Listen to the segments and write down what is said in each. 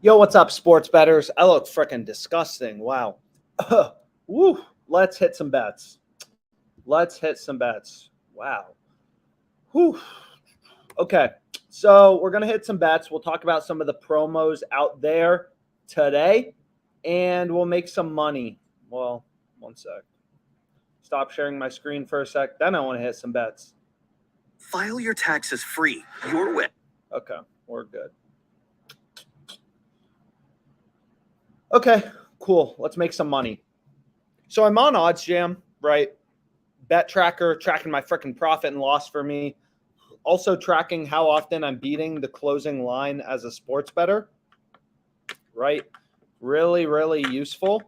Yo, what's up, sports bettors? I look freaking disgusting. Wow. Woo. Let's hit some bets. Let's hit some bets. Wow. Whew. Okay. So we're going to hit some bets. We'll talk about some of the promos out there today, and we'll make some money. Well, one sec. Stop sharing my screen for a sec. Then I want to hit some bets. File your taxes free. Your way. Okay. We're good. Okay, cool. Let's make some money. So I'm on OddsJam, right? Bet tracker, tracking my freaking profit and loss for me. Also tracking how often I'm beating the closing line as a sports bettor, right? Really, really useful.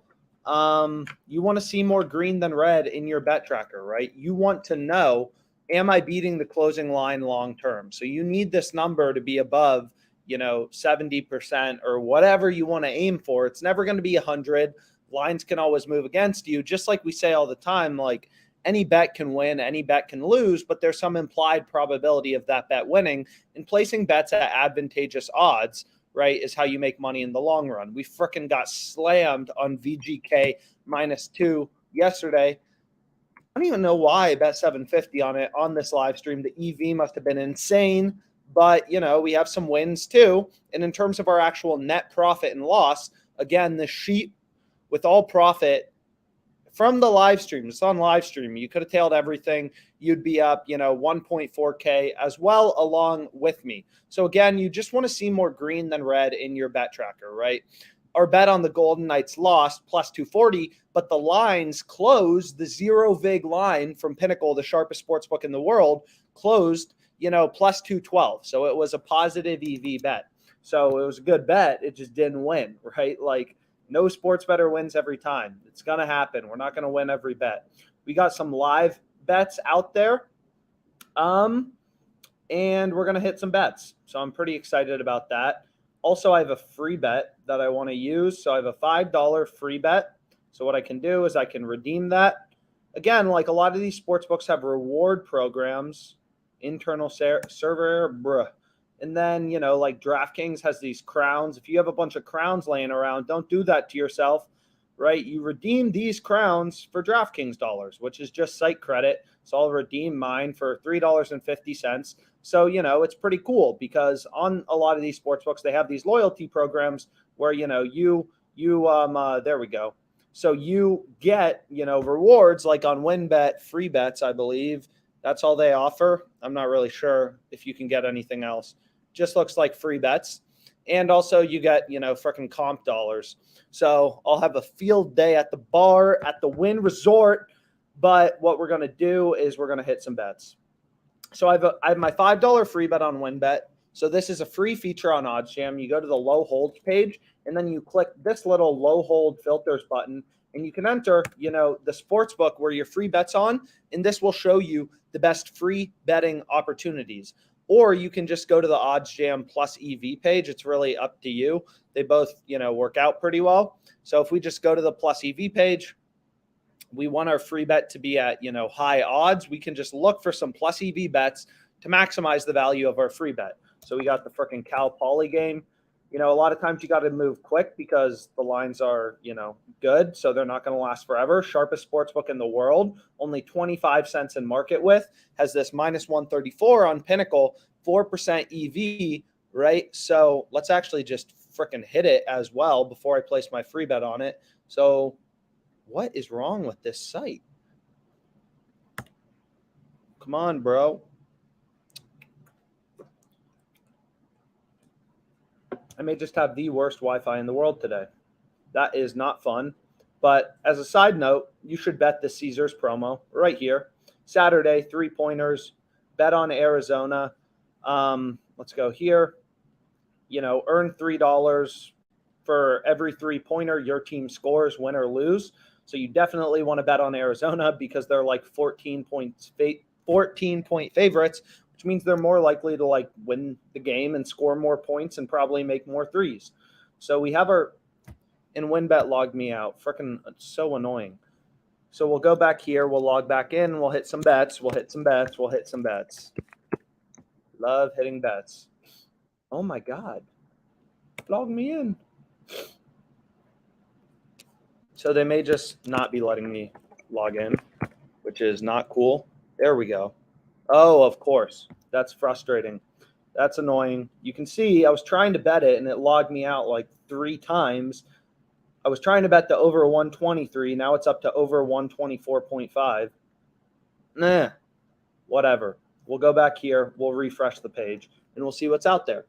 You want to see more green than red in your bet tracker, right? You want to know, am I beating the closing line long term? So you need this number to be above 70% or whatever you want to aim for. It's never going to be 100. Lines can always move against you. Just like we say all the time, like any bet can win, any bet can lose, but there's some implied probability of that bet winning. And placing bets at advantageous odds, right, is how you make money in the long run. We freaking got slammed on VGK -2 yesterday. I don't even know why I bet 750 on it on this live stream. The EV must have been insane. But, we have some wins too. And in terms of our actual net profit and loss, again, the sheet with all profit from the live stream, it's on live stream. You could have tailed everything. You'd be up, 1.4K as well along with me. So again, you just want to see more green than red in your bet tracker, right? Our bet on the Golden Knights lost +240, but the lines closed. The zero vig line from Pinnacle, the sharpest sportsbook in the world, closed +212. So it was a positive EV bet. So it was a good bet. It just didn't win, right? Like no sports bettor wins every time. It's going to happen. We're not going to win every bet. We got some live bets out there. And we're going to hit some bets. So I'm pretty excited about that. Also, I have a free bet that I want to use. So I have a $5 free bet. So what I can do is I can redeem that. Again, like a lot of these sports books have reward programs. Internal server, and then like DraftKings has these crowns. If you have a bunch of crowns laying around, don't do that to yourself, right? You redeem these crowns for DraftKings dollars, which is just site credit. So I'll redeem mine for $3.50. So it's pretty cool because on a lot of these sports books they have these loyalty programs where there we go. So you get rewards like on WinBet, free bets, I believe. That's all they offer. I'm not really sure if you can get anything else. Just looks like free bets. And also you get, freaking comp dollars. So I'll have a field day at the bar at the Wynn Resort. But what we're going to do is we're going to hit some bets. So I have my $5 free bet on WinBet. So this is a free feature on OddsJam. You go to the low hold page, and then you click this little low hold filters button, and you can enter, the sports book where your free bet's on, and this will show you the best free betting opportunities. Or you can just go to the OddsJam plus EV page. It's really up to you. They both, work out pretty well. So if we just go to the plus EV page, we want our free bet to be at, high odds. We can just look for some plus EV bets to maximize the value of our free bet. So we got the freaking Cal Poly game. A lot of times you got to move quick because the lines are, good. So they're not going to last forever. Sharpest sportsbook in the world, only 25 cents in market with, has this -134 on Pinnacle, 4% EV, right? So let's actually just freaking hit it as well before I place my free bet on it. So what is wrong with this site? Come on, bro. I may just have the worst Wi-Fi in the world today. That is not fun. But as a side note, you should bet the Caesars promo right here. Saturday, 3-pointers, bet on Arizona. Let's go here. Earn $3 for every 3-pointer your team scores, win or lose. So you definitely want to bet on Arizona because they're like 14-point favorites, which means they're more likely to win the game and score more points and probably make more threes. So we have and WinBet logged me out. Freaking so annoying. So we'll go back here. We'll log back in. We'll hit some bets. We'll hit some bets. Love hitting bets. Oh my God. Log me in. So they may just not be letting me log in, which is not cool. There we go. Oh, of course. That's frustrating. That's annoying. You can see I was trying to bet it, and it logged me out like 3 times. I was trying to bet the over 123. Now it's up to over 124.5. Nah, whatever. We'll go back here. We'll refresh the page, and we'll see what's out there.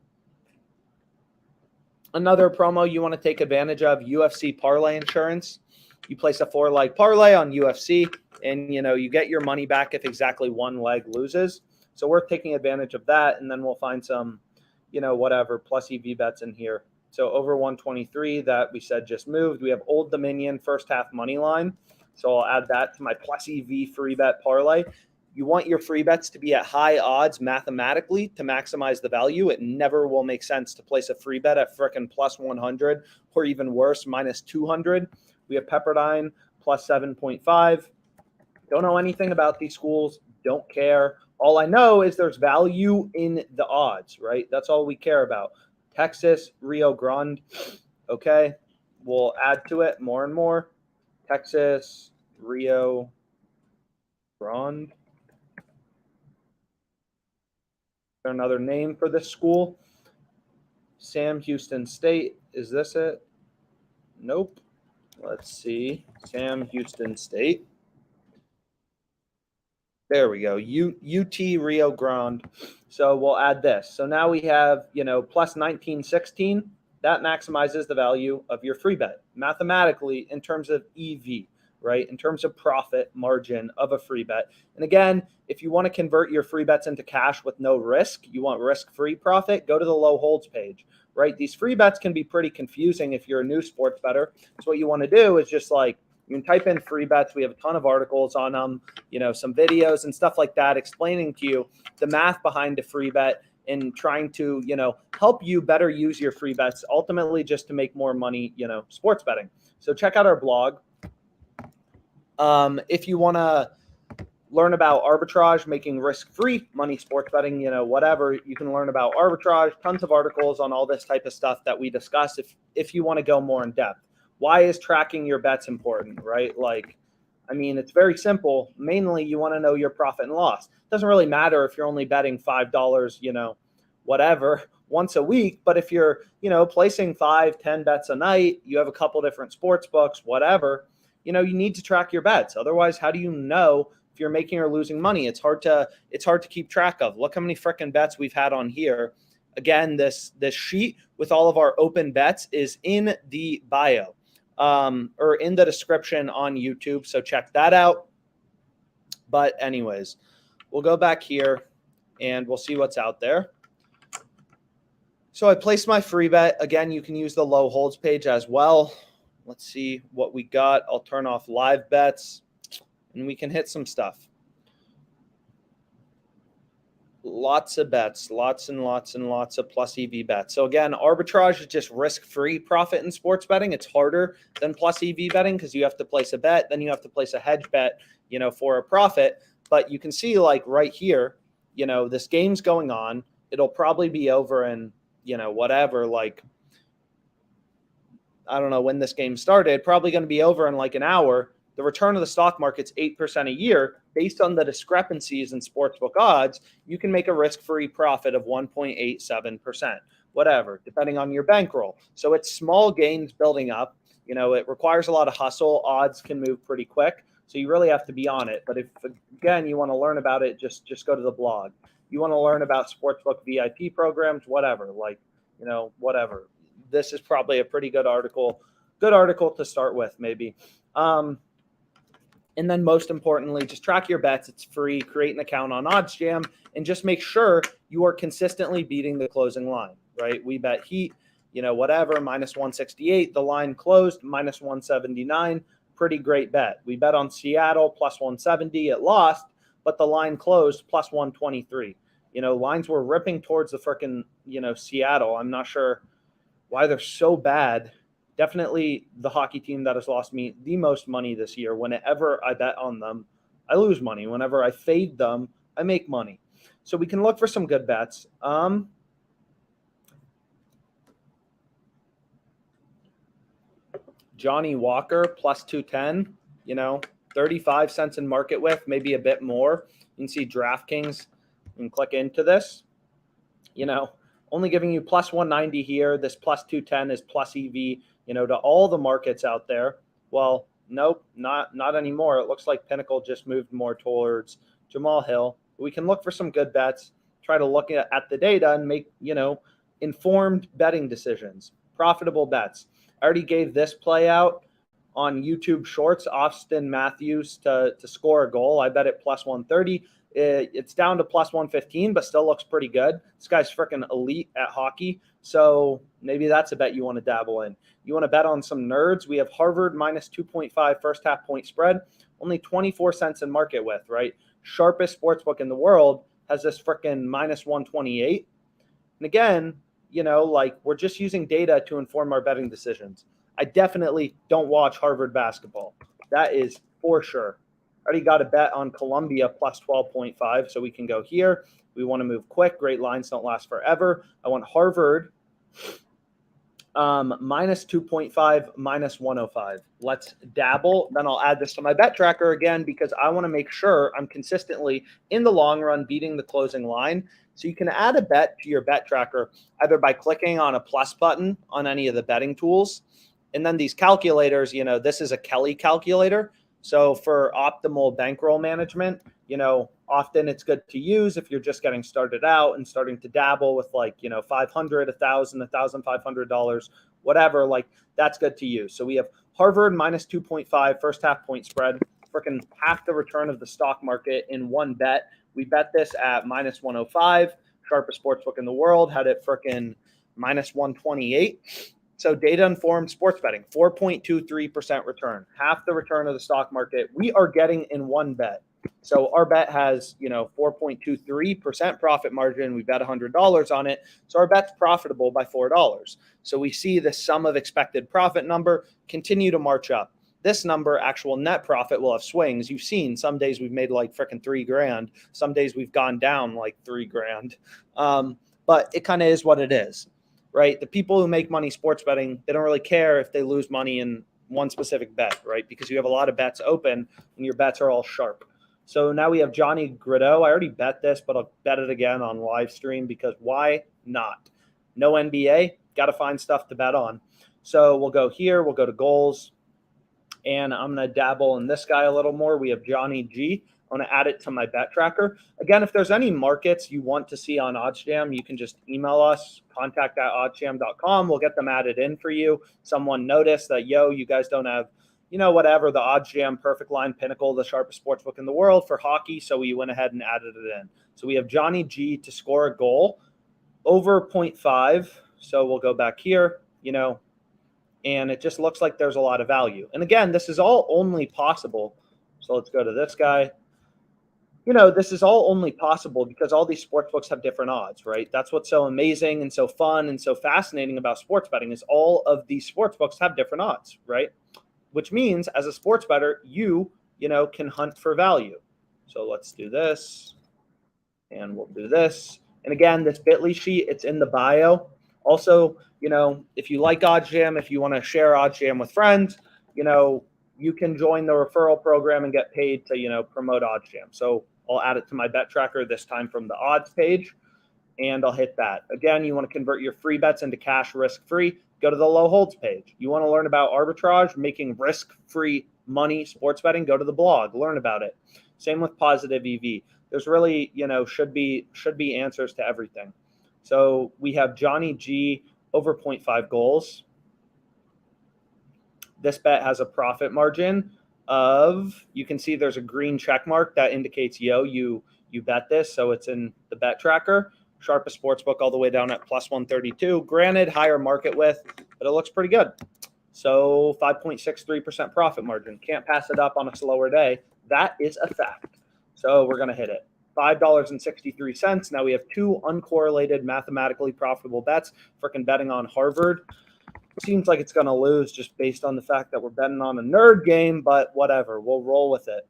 Another promo you want to take advantage of, UFC Parlay Insurance. You place a 4-leg parlay on UFC, and you get your money back if exactly one leg loses. So we're taking advantage of that, and then we'll find some, whatever, plus EV bets in here. So over 123 that we said just moved. We have Old Dominion first half money line. So I'll add that to my plus EV free bet parlay. You want your free bets to be at high odds mathematically to maximize the value. It never will make sense to place a free bet at frickin' plus 100 or even worse, minus 200. We have Pepperdine plus 7.5. Don't know anything about these schools. Don't care. All I know is there's value in the odds, right? That's all we care about. Texas, Rio Grande. Okay. We'll add to it more and more. Texas, Rio Grande. Another name for this school. Sam Houston State. Is this it? Nope. Let's see. Sam Houston State. There we go. UT Rio Grande. So we'll add this. So now we have, plus 1916. That maximizes the value of your free bet mathematically in terms of EV, right? In terms of profit margin of a free bet. And again, if you want to convert your free bets into cash with no risk, you want risk-free profit, go to the low holds page, right? These free bets can be pretty confusing if you're a new sports bettor. So what you want to do is just you can type in free bets. We have a ton of articles on them, some videos and stuff like that explaining to you the math behind a free bet and trying to, help you better use your free bets, ultimately just to make more money, sports betting. So check out our blog. If you want to learn about arbitrage, making risk-free money sports betting, whatever, you can learn about arbitrage, tons of articles on all this type of stuff that we discuss if you want to go more in depth. Why is tracking your bets important, right? It's very simple. Mainly, you want to know your profit and loss. It doesn't really matter if you're only betting $5, whatever, once a week. But if you're, placing 5-10 bets a night, you have a couple different sports books, whatever, you need to track your bets. Otherwise, how do you know if you're making or losing money? It's hard to keep track of. Look how many freaking bets we've had on here. Again, this sheet with all of our open bets is in the bio. Or in the description on YouTube. So check that out. But anyways, we'll go back here and we'll see what's out there. So I placed my free bet. Again, you can use the low holds page as well. Let's see what we got. I'll turn off live bets and we can hit some stuff. Lots of bets, lots and lots and lots of plus EV bets. So again, arbitrage is just risk-free profit in sports betting. It's harder than plus EV betting because you have to place a bet, then you have to place a hedge bet, for a profit. But you can see right here, this game's going on. It'll probably be over in, whatever, I don't know when this game started, probably going to be over in an hour. The return of the stock market's 8% a year. Based on the discrepancies in sportsbook odds, you can make a risk-free profit of 1.87%, whatever, depending on your bankroll. So it's small gains building up. It requires a lot of hustle. Odds can move pretty quick, so you really have to be on it. But if, again, you want to learn about it, just go to the blog. You want to learn about sportsbook VIP programs, whatever, whatever. This is probably a pretty good article to start with, maybe. And then most importantly, just track your bets. It's free. Create an account on OddsJam and just make sure you are consistently beating the closing line, right? We bet Heat, whatever, minus 168. The line closed, minus 179. Pretty great bet. We bet on Seattle, plus 170. It lost, but the line closed, plus 123. Lines were ripping towards the frickin', Seattle. I'm not sure why they're so bad. Definitely the hockey team that has lost me the most money this year. Whenever I bet on them, I lose money. Whenever I fade them, I make money. So we can look for some good bets. Johnny Walker plus 210, 35 cents in market with, maybe a bit more. You can see DraftKings and click into this, only giving you plus 190 here. This plus 210 is plus EV, to all the markets out there. Well, nope, not anymore. It looks like Pinnacle just moved more towards Jamal Hill. We can look for some good bets, try to look at the data and make, informed betting decisions, profitable bets. I already gave this play out on YouTube Shorts, Austin Matthews to score a goal. I bet it plus 130. It's down to plus 115, but still looks pretty good. This guy's freaking elite at hockey. So maybe that's a bet you want to dabble in. You want to bet on some nerds? We have Harvard minus 2.5 first half point spread, only 24 cents in market with, right? Sharpest sportsbook in the world has this freaking minus 128. And again, we're just using data to inform our betting decisions. I definitely don't watch Harvard basketball. That is for sure. I already got a bet on Columbia plus 12.5, so we can go here. We want to move quick. Great lines don't last forever. I want Harvard minus 2.5, minus 105. Let's dabble. Then I'll add this to my bet tracker again because I want to make sure I'm consistently, in the long run, beating the closing line. So you can add a bet to your bet tracker either by clicking on a plus button on any of the betting tools. And then these calculators, this is a Kelly calculator. So for optimal bankroll management, often it's good to use if you're just getting started out and starting to dabble with $500, $1,000, $1,500, whatever, that's good to use. So we have Harvard minus 2.5 first half point spread, freaking half the return of the stock market in one bet. We bet this at minus 105. Sharpest sportsbook in the world had it freaking minus 128. So data-informed sports betting, 4.23% return, half the return of the stock market. We are getting in one bet. So our bet has, 4.23% profit margin. We bet $100 on it. So our bet's profitable by $4. So we see the sum of expected profit number continue to march up. This number, actual net profit, will have swings. You've seen some days we've made freaking $3,000. Some days we've gone down $3,000. But it kind of is what it is. Right? The people who make money sports betting, they don't really care if they lose money in one specific bet, right? Because you have a lot of bets open and your bets are all sharp. So now we have Johnny Gritto. I already bet this, but I'll bet it again on live stream because why not? No NBA, got to find stuff to bet on. So we'll go here, we'll go to goals, and I'm going to dabble in this guy a little more. We have Johnny G. I want to add it to my bet tracker. Again, if there's any markets you want to see on OddsJam, you can just email us, contact@oddsjam.com. We'll get them added in for you. Someone noticed that, you guys don't have, whatever, the OddsJam Perfect Line Pinnacle, the sharpest sportsbook in the world for hockey. So we went ahead and added it in. So we have Johnny G to score a goal over 0.5. So we'll go back here, and it just looks like there's a lot of value. And again, this is all only possible. So let's go to this guy. This is all only possible because all these sports books have different odds, right? That's what's so amazing and so fun and so fascinating about sports betting is all of these sports books have different odds, right? Which means as a sports bettor, you can hunt for value. So let's do this and we'll do this. And again, this Bitly sheet, it's in the bio. Also, if you like OddsJam, if you want to share OddsJam with friends, you can join the referral program and get paid to, promote OddsJam. So I'll add it to my bet tracker this time from the odds page, and I'll hit that. Again, you want to convert your free bets into cash risk-free, go to the low holds page. You want to learn about arbitrage, making risk-free money, sports betting, go to the blog, learn about it. Same with positive EV. There's really, should be answers to everything. So we have Johnny G over 0.5 goals. This bet has a profit margin of, you can see there's a green check mark that indicates, you bet this. So it's in the bet tracker. Sharpest sportsbook all the way down at plus 132. Granted, higher market width, but it looks pretty good. So 5.63% profit margin. Can't pass it up on a slower day. That is a fact. So we're going to hit it. $5.63. Now we have two uncorrelated, mathematically profitable bets. Freaking betting on Harvard. Seems like it's going to lose just based on the fact that we're betting on a nerd game, but whatever. We'll roll with it.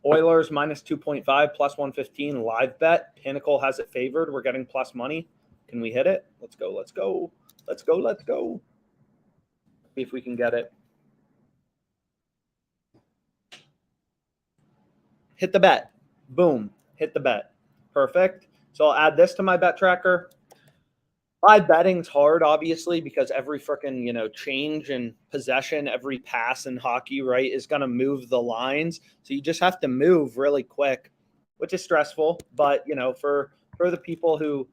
Oilers minus 2.5, plus 115, live bet. Pinnacle has it favored. We're getting plus money. Can we hit it? Let's go, let's go. Let's go, let's go. See if we can get it. Hit the bet. Boom. Hit the bet. Perfect. So I'll add this to my bet tracker. Live betting's hard, obviously, because every freaking, change in possession, every pass in hockey, right, is going to move the lines. So you just have to move really quick, which is stressful. But, for the people who,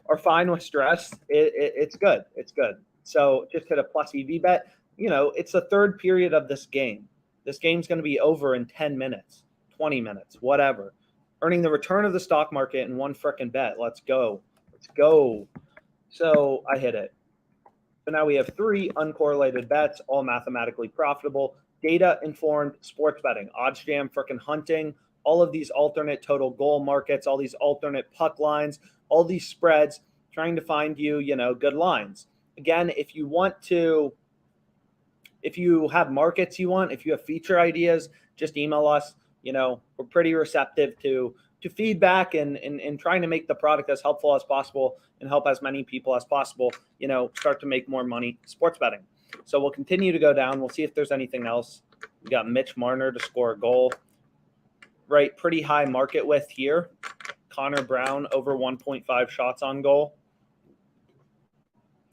are fine with stress, it's good. It's good. So just hit a plus EV bet. It's the third period of this game. This game's going to be over in 10 minutes, 20 minutes, whatever. Earning the return of the stock market in one frickin' bet. Let's go. Let's go. So I hit it. So now we have 3 uncorrelated bets, all mathematically profitable, data-informed sports betting, odds jam, frickin' hunting, all of these alternate total goal markets, all these alternate puck lines, all these spreads, trying to find you, good lines. Again, if you have markets if you have feature ideas, just email us. We're pretty receptive to feedback and trying to make the product as helpful as possible and help as many people as possible, start to make more money sports betting. So we'll continue to go down. We'll see if there's anything else. We got Mitch Marner to score a goal, right? Pretty high market width here. Connor Brown over 1.5 shots on goal.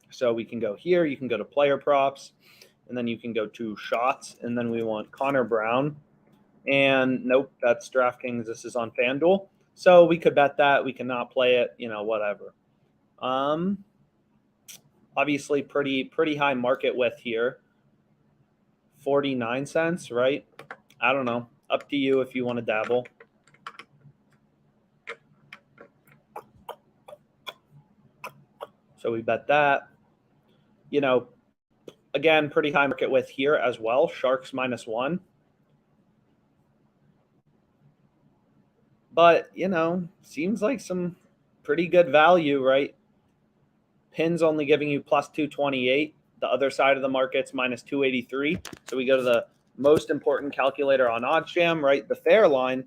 So we can go here. You can go to player props, and then you can go to shots, and then we want Connor Brown. And nope, that's DraftKings. This is on FanDuel. So we could bet that. We cannot play it, whatever. Obviously pretty high market width here. 49 cents, right? I don't know. Up to you if you want to dabble. So we bet that. Again, pretty high market width here as well. Sharks -1. But, seems like some pretty good value, right? Pins only giving you plus 228. The other side of the market's minus 283. So we go to the most important calculator on OddsJam, right? The fair line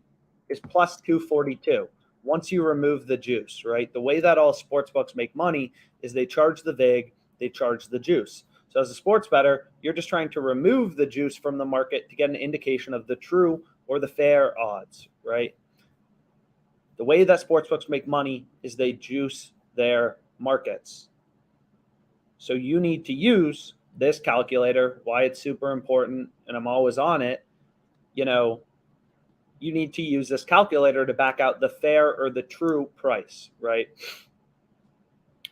is plus 242 once you remove the juice, right? The way that all sportsbooks make money is they charge the vig, they charge the juice. So as a sports bettor, you're just trying to remove the juice from the market to get an indication of the true or the fair odds, right? The way that sportsbooks make money is they juice their markets. So you need to use this calculator, why it's super important, and I'm always on it. You need to use this calculator to back out the fair or the true price, right?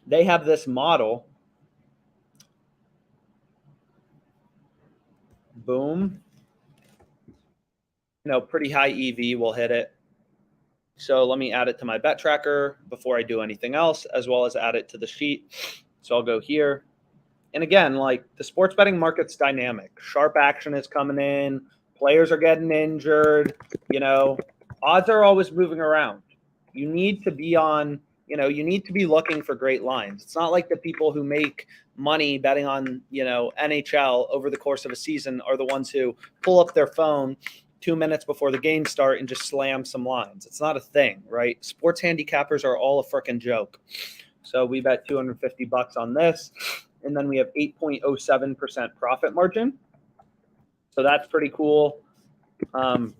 They have this model. Boom. Pretty high EV will hit it. So let me add it to my bet tracker before I do anything else, as well as add it to the sheet. So I'll go here. And again, the sports betting market's dynamic. Sharp action is coming in. Players are getting injured. Odds are always moving around. You need to be you need to be looking for great lines. It's not like the people who make money betting on, NHL over the course of a season are the ones who pull up their phone 2 minutes before the game start and just slam some lines. It's not a thing, right? Sports handicappers are all a freaking joke. So we bet $250 on this, and then we have 8.07% profit margin. So that's pretty cool.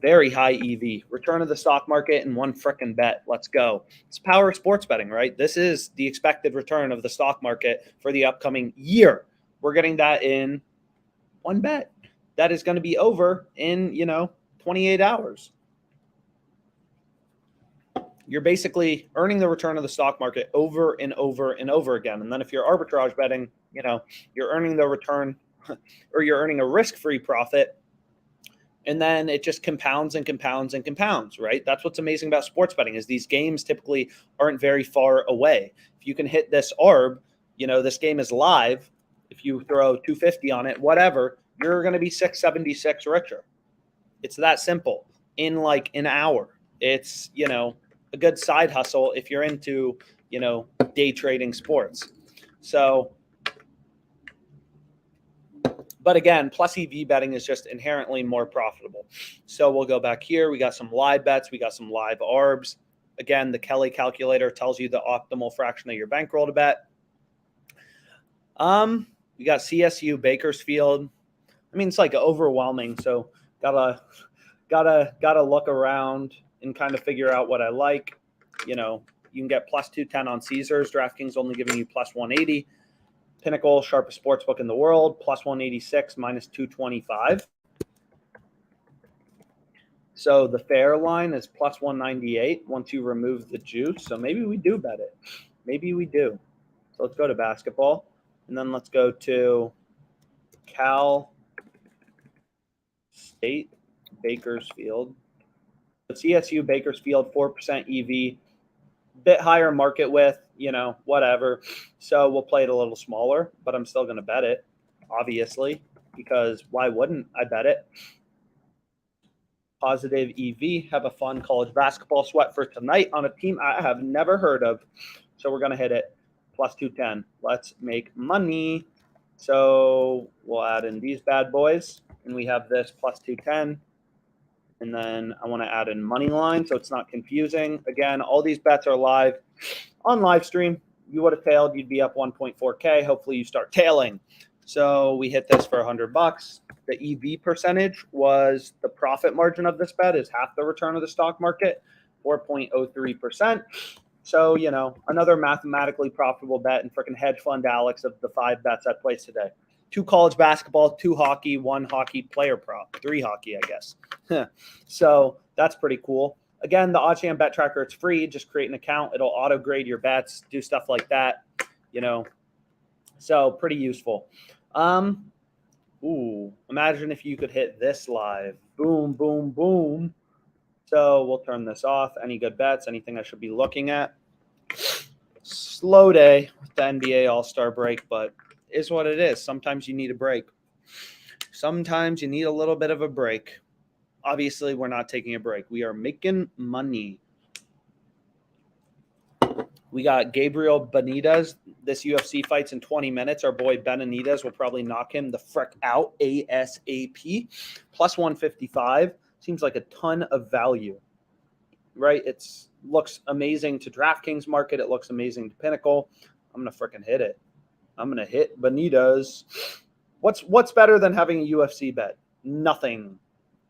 Very high EV. Return of the stock market in one frickin' bet. Let's go. It's power of sports betting, right? This is the expected return of the stock market for the upcoming year. We're getting that in one bet. That is going to be over in, 28 hours. You're basically earning the return of the stock market over and over and over again. And then if you're arbitrage betting, you're earning the return or you're earning a risk-free profit. And then it just compounds and compounds and compounds, right? That's what's amazing about sports betting is these games typically aren't very far away. If you can hit this ARB, this game is live. If you throw 250 on it, whatever, you're going to be 676 richer. It's that simple in an hour. It's, a good side hustle if you're into, day trading sports. So, but again, plus EV betting is just inherently more profitable. So we'll go back here. We got some live bets. We got some live ARBs. Again, the Kelly calculator tells you the optimal fraction of your bankroll to bet. We got CSU Bakersfield. I mean, it's like overwhelming. So gotta look around and kind of figure out what I like. You know, you can get plus 210 on Caesars. DraftKings only giving you plus 180. Pinnacle, sharpest sports book in the world, plus 186, minus 225. So the fair line is plus 198 once you remove the juice. So maybe we do bet it. Maybe we do. So let's go to basketball. And then let's go to Cal State Bakersfield. CSU Bakersfield, 4% EV. Bit higher market width, you know, whatever. So we'll play it a little smaller, but I'm still going to bet it, obviously, because why wouldn't I bet it? Positive EV. Have a fun college basketball sweat for tonight on a team I have never heard of. So we're going to hit it plus 210. Let's make money. So we'll add in these bad boys, and we have this plus 210. And then I want to add in Moneyline so it's not confusing. Again, all these bets are live on live stream. You would have tailed, you'd be up 1.4K. Hopefully you start tailing. So we hit this for $100. The EV percentage was the profit margin of this bet is half the return of the stock market, 4.03%. So, you know, another mathematically profitable bet and freaking hedge fund Alex of the 5 bets I placed today. 2 college basketball, 2 hockey, 1 hockey player prop, 3 hockey, I guess. So that's pretty cool. Again, the OddsJam bet tracker, it's free. Just create an account. It'll auto grade your bets, do stuff like that, you know. So pretty useful. Imagine if you could hit this live. Boom, boom, boom. So we'll turn this off. Any good bets? Anything I should be looking at? Slow day with the NBA All-Star break, but is what it is. Sometimes you need a break. Sometimes you need a little bit of a break. Obviously, we're not taking a break. We are making money. We got Gabriel Benitez. This UFC fights in 20 minutes. Our boy Benitez will probably knock him the frick out ASAP. Plus 155. Seems like a ton of value, right? It's looks amazing to DraftKings market. It looks amazing to Pinnacle. I'm going to freaking hit it. I'm going to hit Benitez. What's better than having a UFC bet? Nothing.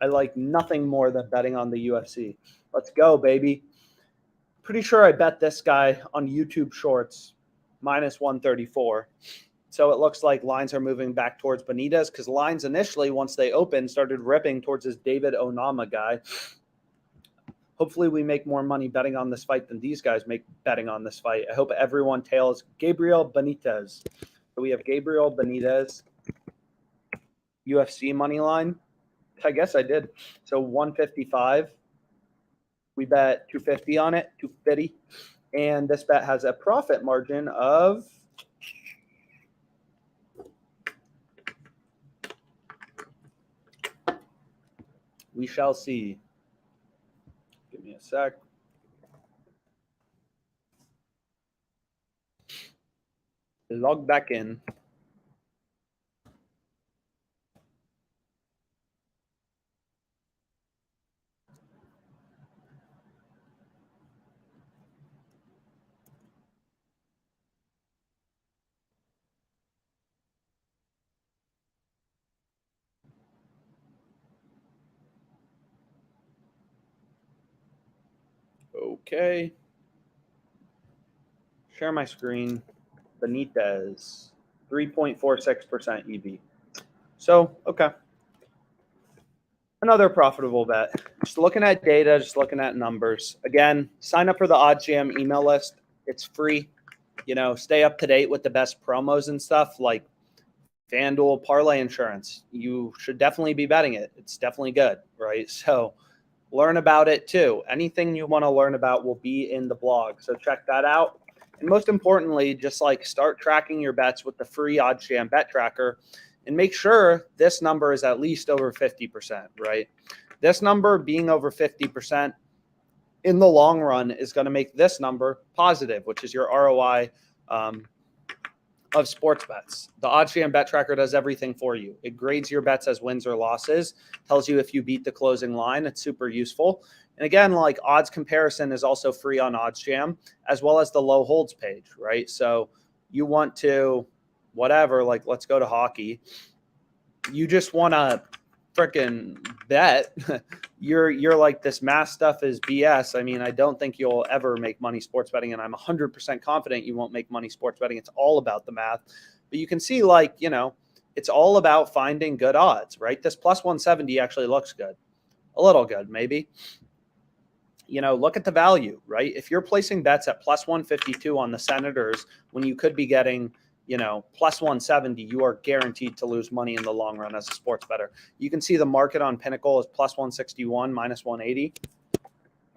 I like nothing more than betting on the UFC. Let's go, baby. Pretty sure I bet this guy on YouTube Shorts, minus 134. So it looks like lines are moving back towards Benitez because lines initially, once they opened, started ripping towards this David Onama guy. Hopefully we make more money betting on this fight than these guys make betting on this fight. I hope everyone tails Gabriel Benitez. So we have Gabriel Benitez, UFC money line. I guess I did. So 155. We bet 250 on it, 250. And this bet has a profit margin of we shall see. Give me a sec. Log back in. Okay. Share my screen. Benitez, 3.46% EV. So, okay. Another profitable bet. Just looking at data, just looking at numbers. Again, sign up for the OddsJam email list. It's free. You know, stay up to date with the best promos and stuff like FanDuel Parlay Insurance. You should definitely be betting it. It's definitely good, right? So learn about it too. Anything you want to learn about will be in the blog. So check that out. And most importantly, just like start tracking your bets with the free OddsJam bet tracker and make sure this number is at least over 50%, right? This number being over 50% in the long run is going to make this number positive, which is your ROI of sports bets. The OddsJam bet tracker does everything for you. It grades your bets as wins or losses, tells you if you beat the closing line. It's super useful. And again, like odds comparison is also free on OddsJam, as well as the low holds page, right? So you want to whatever, like let's go to hockey. You just want to freaking bet. You're like, this math stuff is BS. I mean, I don't think you'll ever make money sports betting, and I'm 100% confident you won't make money sports betting. It's all about the math. But you can see, like, it's all about finding good odds, right? This plus 170 actually looks good. A little good, maybe. Look at the value, right? If you're placing bets at plus 152 on the Senators when you could be getting, plus 170, you are guaranteed to lose money in the long run as a sports bettor. You can see the market on Pinnacle is plus 161, minus 180.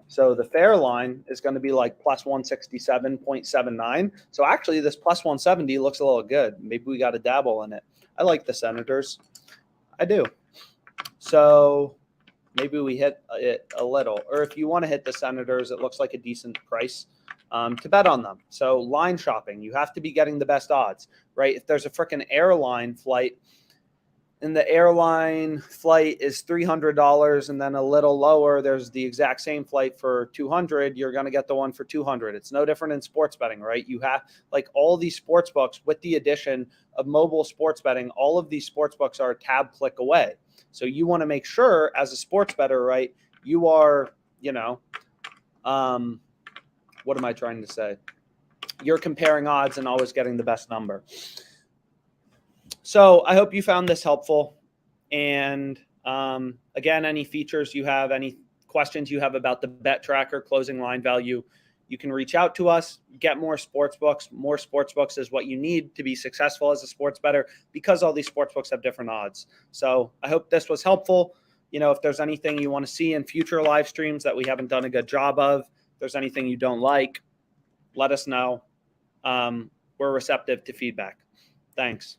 So the fair line is going to be like plus 167.79. So actually this plus 170 looks a little good. Maybe we got to dabble in it. I like the Senators. I do. So maybe we hit it a little. Or if you want to hit the Senators, it looks like a decent price to bet on them. So line shopping, you have to be getting the best odds, right? If there's a freaking airline flight and the airline flight is $300 and then a little lower, there's the exact same flight for $200, you're going to get the one for $200. It's no different in sports betting, right? You have, like, all these sports books with the addition of mobile sports betting, all of these sports books are a tab click away. So you want to make sure as a sports bettor, right, you are, what am I trying to say? You're comparing odds and always getting the best number. So I hope you found this helpful. And again, any features you have, any questions you have about the bet tracker, closing line value, you can reach out to us, get more sports books. More sports books is what you need to be successful as a sports bettor, because all these sports books have different odds. So I hope this was helpful. If there's anything you want to see in future live streams that we haven't done a good job of, if there's anything you don't like, let us know. We're receptive to feedback. Thanks.